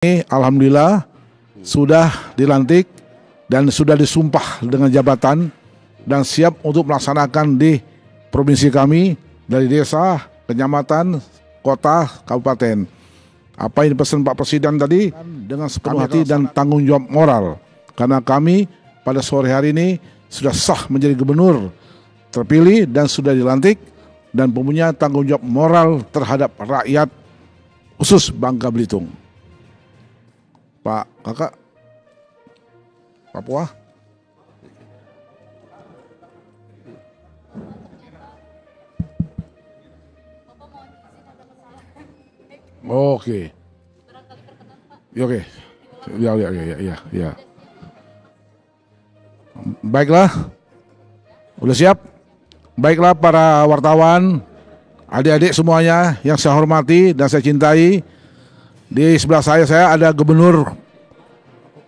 Alhamdulillah sudah dilantik dan sudah disumpah dengan jabatan dan siap untuk melaksanakan di provinsi kami dari desa, kecamatan, kota, kabupaten. Apa yang dipesan Pak Presiden tadi dengan sepenuh hati dan tanggung jawab moral. Karena kami pada sore hari ini sudah sah menjadi gubernur terpilih dan sudah dilantik dan mempunyai tanggung jawab moral terhadap rakyat khusus Bangka Belitung. Pak Kakak, Papua. Oke. Oke. Ya. Baiklah. Udah siap? Baiklah para wartawan, adik-adik semuanya yang saya hormati dan saya cintai. Di sebelah saya ada Gubernur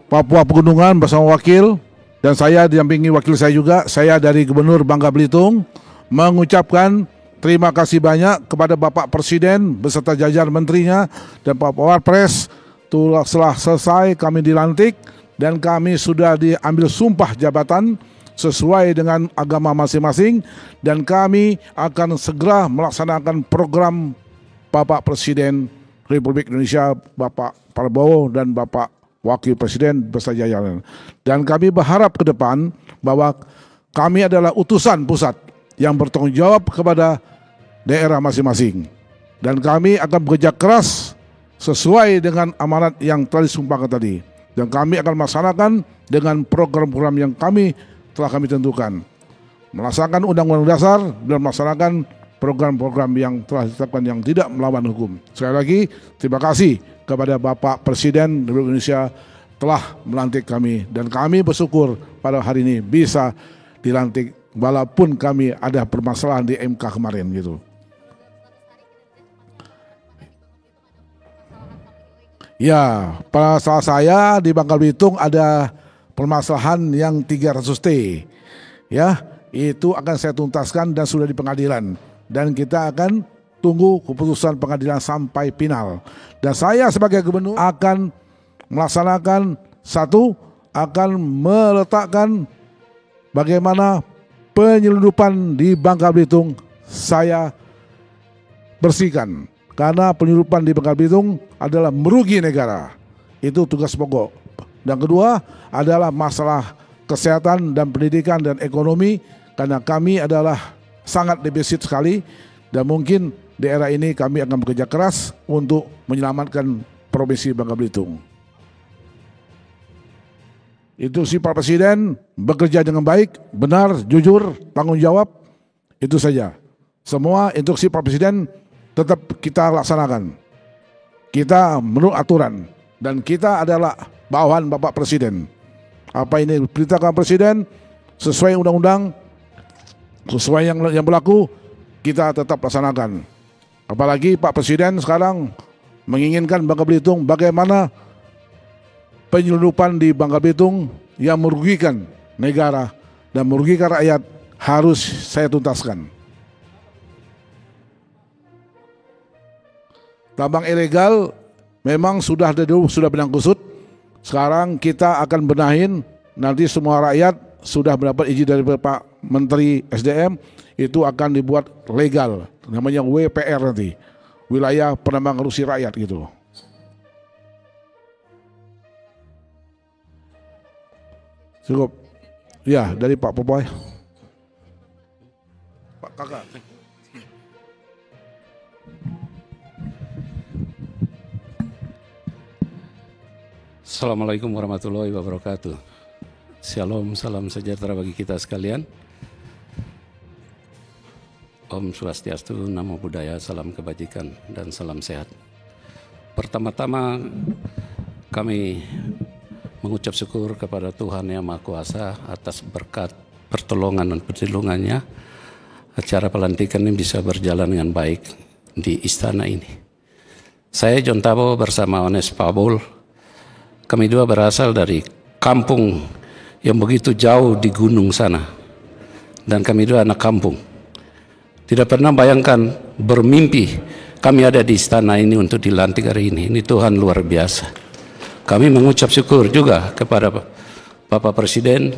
Papua Pegunungan bersama wakil, dan saya didampingi wakil saya juga. Saya dari Gubernur Bangka Belitung mengucapkan terima kasih banyak kepada Bapak Presiden beserta jajaran menterinya dan Pak Wapres. Setelah selesai kami dilantik dan kami sudah diambil sumpah jabatan sesuai dengan agama masing-masing, dan kami akan segera melaksanakan program Bapak Presiden Republik Indonesia, Bapak Prabowo dan Bapak Wakil Presiden beserta jajaran. Dan kami berharap ke depan bahwa kami adalah utusan pusat yang bertanggung jawab kepada daerah masing-masing. Dan kami akan bekerja keras sesuai dengan amanat yang telah disumpahkan tadi. Dan kami akan melaksanakan dengan program-program yang telah kami tentukan. Melaksanakan Undang-Undang Dasar dan melaksanakan program-program yang telah ditetapkan yang tidak melawan hukum. Sekali lagi, terima kasih kepada Bapak Presiden Republik Indonesia telah melantik kami, dan kami bersyukur pada hari ini bisa dilantik walaupun kami ada permasalahan di MK kemarin gitu. Ya, pada saat saya di Bangka Belitung ada permasalahan yang 300T. Ya, itu akan saya tuntaskan dan sudah di pengadilan. Dan kita akan tunggu keputusan pengadilan sampai final. Dan saya sebagai gubernur akan melaksanakan akan meletakkan bagaimana penyelundupan di Bangka Belitung saya bersihkan. Karena penyelundupan di Bangka Belitung adalah merugi negara. Itu tugas pokok. Dan kedua adalah masalah kesehatan dan pendidikan dan ekonomi, karena kami adalah sangat defisit sekali, dan mungkin daerah ini kami akan bekerja keras untuk menyelamatkan Provinsi Bangka Belitung. Itu si Pak Presiden bekerja dengan baik, benar, jujur, tanggung jawab. Itu saja. Semua instruksi Pak Presiden tetap kita laksanakan. Kita menurut aturan, dan kita adalah bawahan Bapak Presiden. Apa ini diperintahkan Presiden sesuai undang-undang, sesuai yang berlaku, kita tetap laksanakan. Apalagi Pak Presiden sekarang menginginkan Bangka Belitung bagaimana penyelundupan di Bangka Belitung yang merugikan negara dan merugikan rakyat harus saya tuntaskan. Tambang ilegal memang sudah benang kusut. Sekarang kita akan benahin, nanti semua rakyat sudah mendapat izin dari Pak Menteri SDM, itu akan dibuat legal, namanya WPR nanti, wilayah penambangan rusi rakyat gitu. Cukup. Ya, dari Pak Popoy. Pak Kakak. Assalamualaikum warahmatullahi wabarakatuh. Shalom, salam sejahtera bagi kita sekalian. Om Swastiastu, Namo Buddhaya, salam kebajikan dan salam sehat. Pertama-tama kami mengucap syukur kepada Tuhan Yang Maha Kuasa atas berkat pertolongan dan perlindungannya. Acara pelantikan ini bisa berjalan dengan baik di istana ini. Saya John Tabo bersama Ones Pabul. Kami dua berasal dari kampung yang begitu jauh di gunung sana. Dan kami dua anak kampung. Tidak pernah bayangkan, bermimpi kami ada di istana ini untuk dilantik hari ini. Ini Tuhan luar biasa. kami mengucap syukur juga kepada Bapak Presiden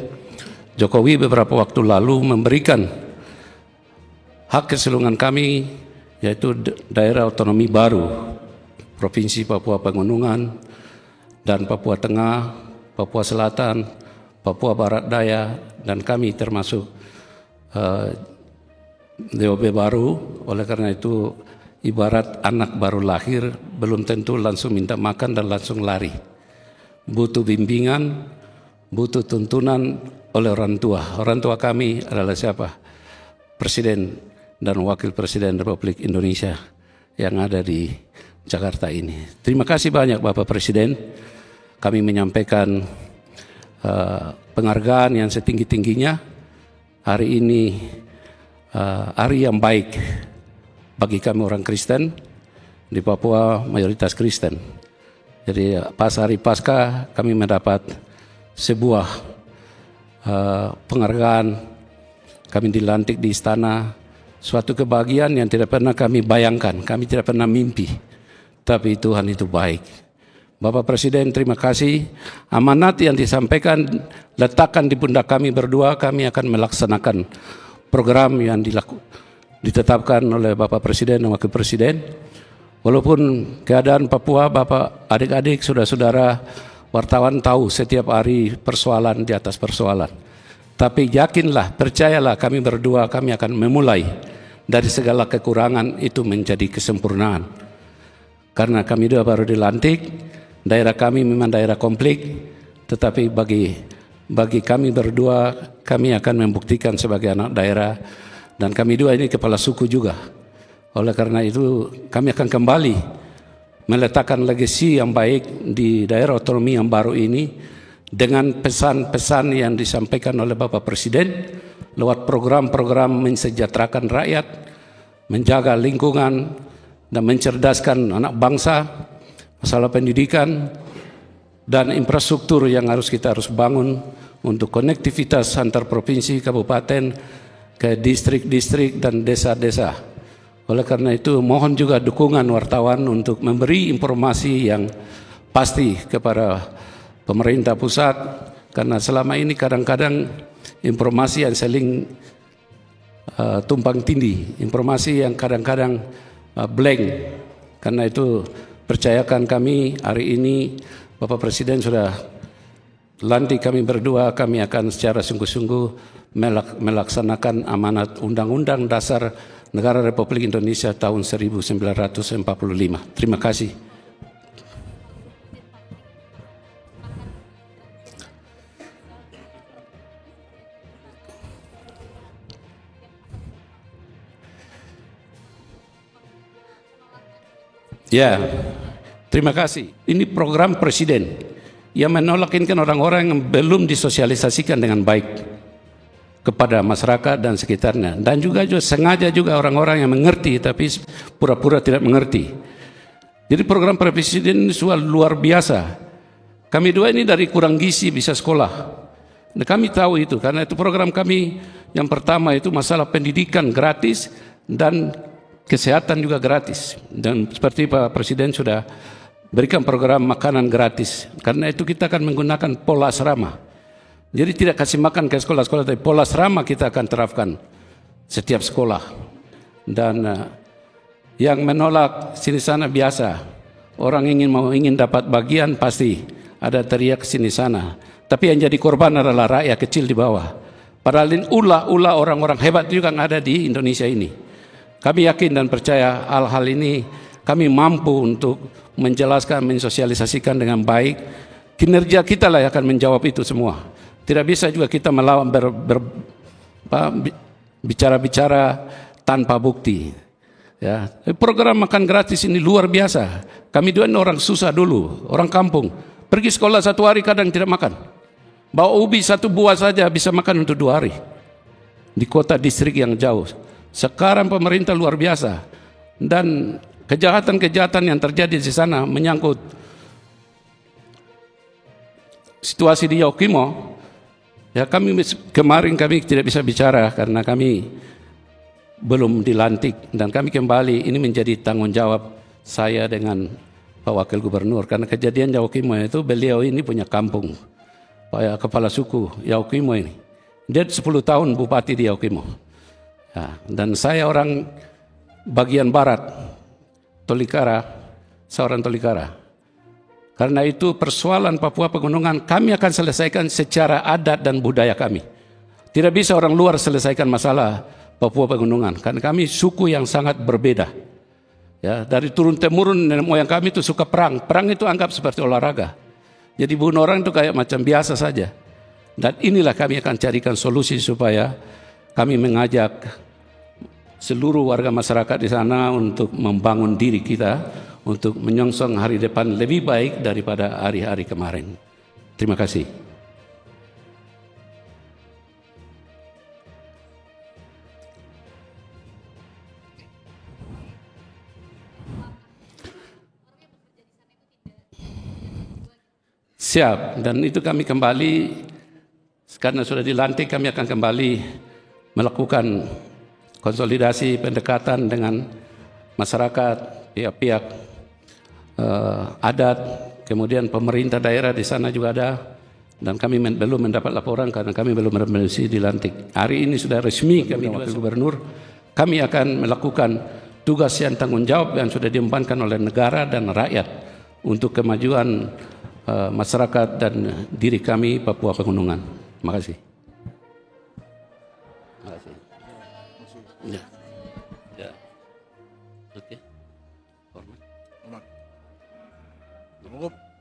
Jokowi beberapa waktu lalu memberikan hak keseluruhan kami, yaitu daerah otonomi baru, Provinsi Papua Pegunungan dan Papua Tengah, Papua Selatan, Papua Barat Daya, dan kami termasuk DOB baru. Oleh karena itu, ibarat anak baru lahir, belum tentu langsung minta makan dan langsung lari. Butuh bimbingan, butuh tuntunan oleh orang tua. Orang tua kami adalah siapa? Presiden dan Wakil Presiden Republik Indonesia yang ada di Jakarta ini. Terima kasih banyak Bapak Presiden. Kami menyampaikan penghargaan yang setinggi-tingginya. Hari ini hari yang baik bagi kami orang Kristen. Di Papua mayoritas Kristen. Jadi pas hari Paskah kami mendapat sebuah penghargaan. Kami dilantik di istana, suatu kebahagiaan yang tidak pernah kami bayangkan, kami tidak pernah mimpi. Tapi Tuhan itu baik. Bapak Presiden, terima kasih. Amanat yang disampaikan letakkan di pundak kami berdua, kami akan melaksanakan program yang ditetapkan oleh Bapak Presiden dan Wakil Presiden. Walaupun keadaan Papua, Bapak, adik-adik, saudara-saudara, wartawan tahu setiap hari persoalan di atas persoalan. Tapi yakinlah, percayalah, kami berdua kami akan memulai dari segala kekurangan itu menjadi kesempurnaan. Karena kami dua baru dilantik, daerah kami memang daerah konflik, tetapi bagi kami berdua, kami akan membuktikan sebagai anak daerah, dan kami dua ini kepala suku juga. Oleh karena itu, kami akan kembali meletakkan legasi yang baik di daerah otonomi yang baru ini dengan pesan-pesan yang disampaikan oleh Bapak Presiden lewat program-program mensejahterakan rakyat, menjaga lingkungan, dan mencerdaskan anak bangsa, masalah pendidikan, dan infrastruktur yang kita harus bangun untuk konektivitas antar provinsi, kabupaten, ke distrik-distrik dan desa-desa. Oleh karena itu mohon juga dukungan wartawan untuk memberi informasi yang pasti kepada pemerintah pusat, karena selama ini kadang-kadang informasi yang saling tumpang tindih, informasi yang kadang-kadang blank. Karena itu percayakan kami, hari ini Bapak Presiden sudah lantik kami berdua, kami akan secara sungguh-sungguh melaksanakan amanat Undang-Undang Dasar Negara Republik Indonesia tahun 1945. Terima kasih. Ya, terima kasih. Ini program Presiden yang menolak ini kan orang-orang yang belum disosialisasikan dengan baik kepada masyarakat dan sekitarnya, dan juga sengaja juga orang-orang yang mengerti tapi pura-pura tidak mengerti. Jadi program Presiden ini luar biasa. Kami dua ini dari kurang gizi bisa sekolah. Nah, kami tahu itu karena itu program kami yang pertama itu masalah pendidikan gratis dan kesehatan juga gratis. Dan seperti Pak Presiden sudah berikan program makanan gratis. Karena itu kita akan menggunakan pola asrama. Jadi tidak kasih makan ke sekolah-sekolah, tapi pola asrama kita akan terapkan setiap sekolah. Dan yang menolak sini sana biasa. Orang ingin dapat bagian pasti ada teriak sini sana. Tapi yang jadi korban adalah rakyat kecil di bawah. Padahal ini ulah orang-orang hebat juga yang ada di Indonesia ini. Kami yakin dan percaya hal-hal ini kami mampu untuk menjelaskan, mensosialisasikan dengan baik. Kinerja kita lah yang akan menjawab itu semua. Tidak bisa juga kita melawan bicara-bicara tanpa bukti. Ya, program makan gratis ini luar biasa. Kami dua ini orang susah dulu, orang kampung. Pergi sekolah 1 hari kadang tidak makan. Bawa ubi 1 buah saja bisa makan untuk 2 hari. Di kota distrik yang jauh. Sekarang pemerintah luar biasa. Dan kejahatan-kejahatan yang terjadi di sana menyangkut situasi di Yaukimo. Ya, kemarin kami tidak bisa bicara karena kami belum dilantik, dan kami kembali ini menjadi tanggung jawab saya dengan Pak Wakil Gubernur, karena kejadian Yaukimo itu beliau ini punya kampung, Pak Kepala Suku Yaukimo ini. Dia 10 tahun bupati di Yaukimo. Ya, dan saya orang bagian barat, Tolikara, seorang Tolikara. Karena itu persoalan Papua Pegunungan kami akan selesaikan secara adat dan budaya kami. Tidak bisa orang luar selesaikan masalah Papua Pegunungan, karena kami suku yang sangat berbeda. Ya, dari turun-temurun nenek moyang kami itu suka perang. Perang itu anggap seperti olahraga. Jadi bunuh orang itu kayak macam biasa saja. Dan inilah kami akan carikan solusi supaya kami mengajak seluruh warga masyarakat di sana untuk membangun diri kita, untuk menyongsong hari depan lebih baik daripada hari-hari kemarin. Terima kasih. Siap, dan itu kami kembali, karena sudah dilantik kami akan kembali melakukan konsolidasi pendekatan dengan masyarakat, pihak-pihak adat, kemudian pemerintah daerah di sana juga ada, dan kami belum mendapat laporan karena kami belum benar-benar dilantik. Hari ini sudah resmi kami Wakil Gubernur, kami akan melakukan tugas yang tanggung jawab yang sudah diembankan oleh negara dan rakyat untuk kemajuan masyarakat dan diri kami Papua Pegunungan. Terima kasih. Terima kasih. Ya. Ya. Oke. Hormat. Hormat.